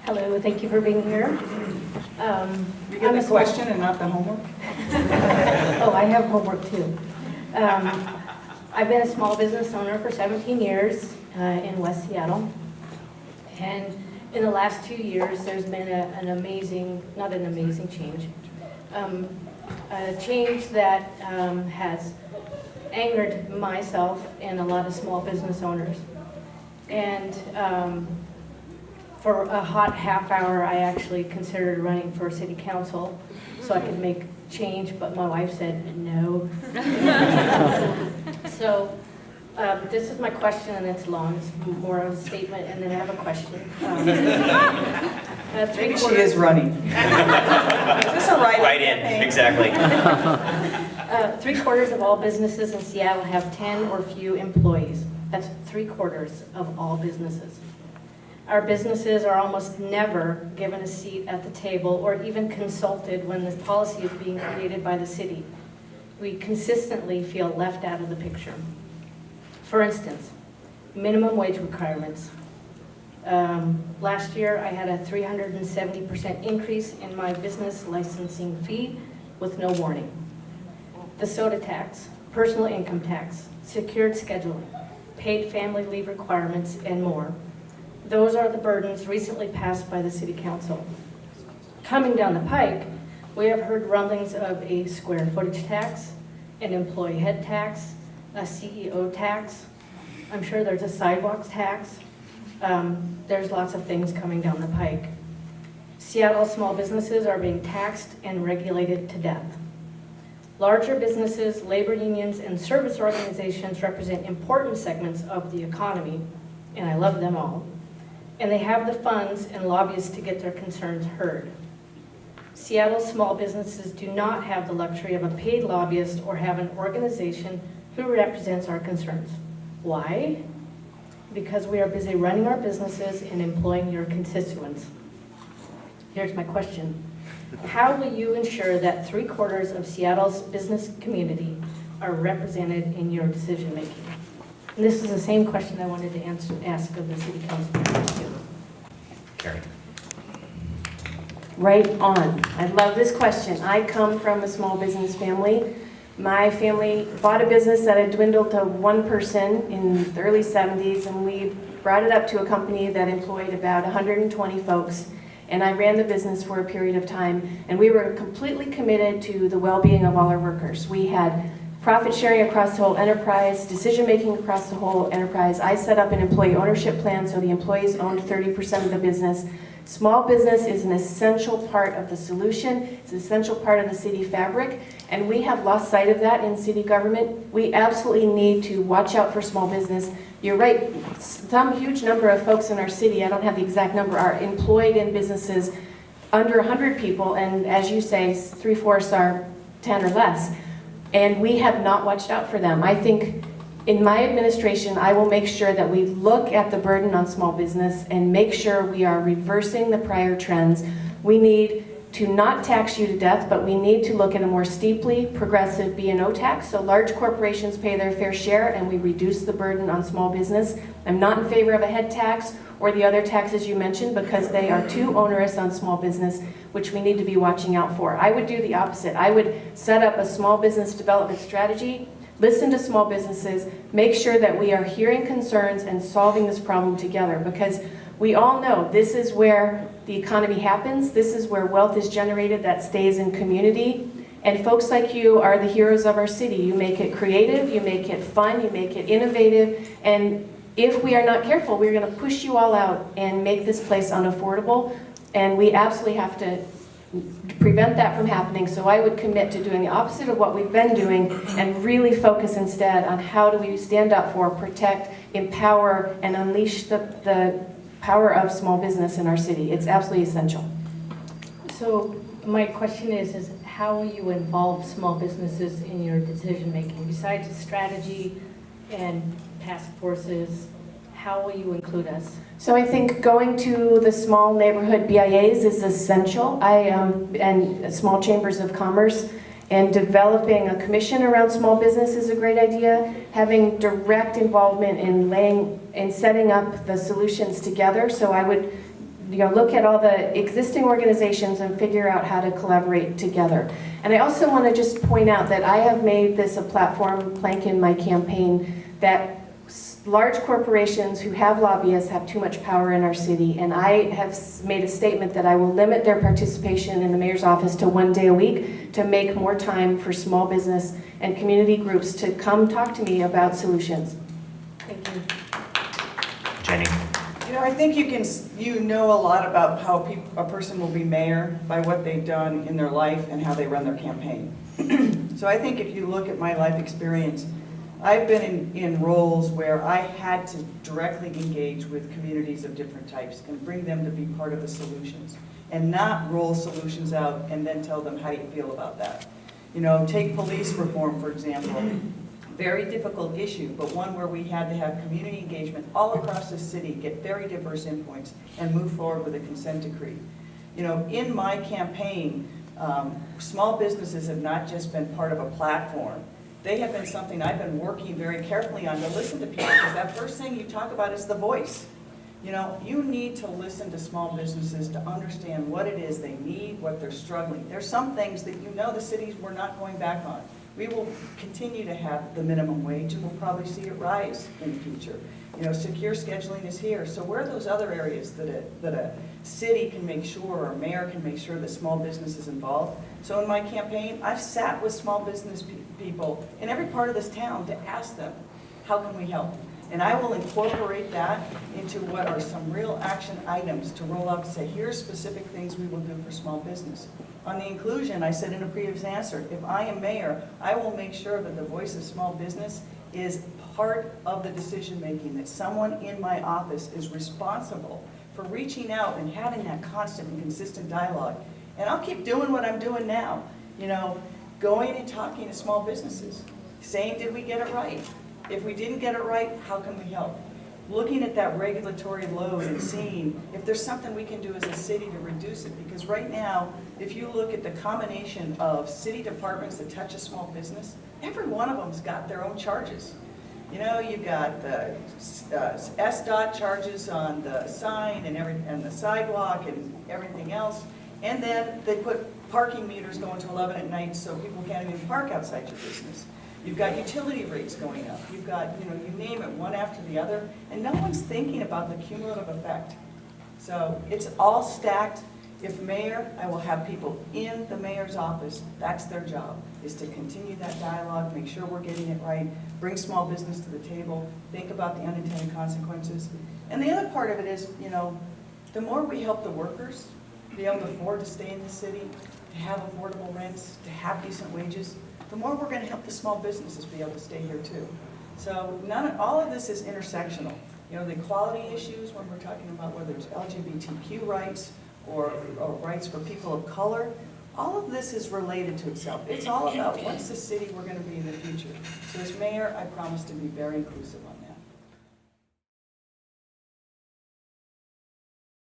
Hello, thank you for being here. You get the question and not the homework? Oh, I have homework too. I've been a small business owner for 17 years in West Seattle. And in the last 2 years, there's been an amazing, not an amazing change, a change that has angered myself and a lot of small business owners. And for a hot half hour, I actually considered running for city council so I could make change, but my wife said no. So this is my question, and it's long. It's more of a statement, and then I have a question. Maybe she is running. Is this a write-in? Right in, exactly. 3/4 of all businesses in Seattle have 10 or few employees. That's 3/4 of all businesses. Our businesses are almost never given a seat at the table or even consulted when this policy is being created by the city. We consistently feel left out of the picture. For instance, minimum wage requirements. Last year, I had a 370% increase in my business licensing fee with no warning. The soda tax, personal income tax, secured scheduling, paid family leave requirements, and more. Those are the burdens recently passed by the City Council. Coming down the pike, we have heard rumblings of a square footage tax, an employee head tax, a CEO tax. I'm sure there's a sidewalks tax. There's lots of things coming down the pike. Seattle small businesses are being taxed and regulated to death. Larger businesses, labor unions, and service organizations represent important segments of the economy, and I love them all. And they have the funds and lobbyists to get their concerns heard. Seattle small businesses do not have the luxury of a paid lobbyist or have an organization who represents our concerns. Why? Because we are busy running our businesses and employing your constituents. Here's my question. How will you ensure that 3/4 of Seattle's business community are represented in your decision making? And this is the same question I wanted to ask of the city council members too. Cary. Right on. I love this question. I come from a small business family. My family bought a business that had dwindled to one person in the early 70s, and we brought it up to a company that employed about 120 folks. And I ran the business for a period of time, and we were completely committed to the well-being of all our workers. We had profit sharing across the whole enterprise, decision making across the whole enterprise. I set up an employee ownership plan so the employees owned 30% of the business. Small business is an essential part of the solution. It's an essential part of the city fabric, and we have lost sight of that in city government. We absolutely need to watch out for small business. You're right, some huge number of folks in our city, I don't have the exact number, are employed in businesses under 100 people, and as you say, 3/4 are 10 or less. And we have not watched out for them. I think in my administration, I will make sure that we look at the burden on small business and make sure we are reversing the prior trends. We need to not tax you to death, but we need to look at a more steeply progressive B&O tax, so large corporations pay their fair share and we reduce the burden on small business. I'm not in favor of a head tax or the other taxes you mentioned because they are too onerous on small business, which we need to be watching out for. I would do the opposite. I would set up a small business development strategy, listen to small businesses, make sure that we are hearing concerns and solving this problem together, because we all know this is where the economy happens. This is where wealth is generated that stays in community. And folks like you are the heroes of our city. You make it creative, you make it fun, you make it innovative. And if we are not careful, we're going to push you all out and make this place unaffordable. And we absolutely have to prevent that from happening. So I would commit to doing the opposite of what we've been doing and really focus instead on how do we stand up for, protect, empower, and unleash the power of small business in our city. It's absolutely essential. So my question is how will you involve small businesses in your decision making? Besides the strategy and task forces, how will you include us? So I think going to the small neighborhood BIAs is essential. And small chambers of commerce, and developing a commission around small business is a great idea. Having direct involvement in setting up the solutions together. So I would look at all the existing organizations and figure out how to collaborate together. And I also want to just point out that I have made this a platform plank in my campaign that large corporations who have lobbyists have too much power in our city, and I have made a statement that I will limit their participation in the mayor's office to 1 day a week to make more time for small business and community groups to come talk to me about solutions. Thank you. Jenny. You know, I think you know a lot about how a person will be mayor by what they've done in their life and how they run their campaign. So I think if you look at my life experience, I've been in roles where I had to directly engage with communities of different types and bring them to be part of the solutions, and not roll solutions out and then tell them, how do you feel about that? You know, take police reform, for example. Very difficult issue, but one where we had to have community engagement all across the city, get very diverse inputs, and move forward with a consent decree. You know, in my campaign, small businesses have not just been part of a platform. They have been something I've been working very carefully on to listen to people, because that first thing you talk about is the voice. You know, you need to listen to small businesses to understand what it is they need, what they're struggling. There's some things that you know the cities we're not going back on. We will continue to have the minimum wage, and we'll probably see it rise in the future. You know, secure scheduling is here. So where are those other areas that a city can make sure, or a mayor can make sure that small business is involved? So in my campaign, I've sat with small business people in every part of this town to ask them, how can we help? And I will incorporate that into what are some real action items to roll out to say, here's specific things we will do for small business. On the inclusion, I said in a previous answer, if I am mayor, I will make sure that the voice of small business is part of the decision making, that someone in my office is responsible for reaching out and having that constant and consistent dialogue. And I'll keep doing what I'm doing now, you know, going and talking to small businesses, saying, did we get it right? If we didn't get it right, how can we help? Looking at that regulatory load and seeing if there's something we can do as a city to reduce it. Because right now, if you look at the combination of city departments that touch a small business, every one of them's got their own charges. You know, you've got the SDOT charges on the sign and the sidewalk and everything else. And then they put parking meters going to 11 at night so people can't even park outside your business. You've got utility rates going up. You've got, you know, you name it, one after the other, and no one's thinking about the cumulative effect. So it's all stacked. If mayor, I will have people in the mayor's office. That's their job, is to continue that dialogue, make sure we're getting it right, bring small business to the table, think about the unintended consequences. And the other part of it is, you know, the more we help the workers be able to afford to stay in the city, to have affordable rents, to have decent wages, the more we're going to help the small businesses be able to stay here too. So all of this is intersectional. You know, the equality issues when we're talking about whether it's LGBTQ rights or rights for people of color, all of this is related to itself. It's all about what's the city we're going to be in the future. So as mayor, I promise to be very inclusive on that.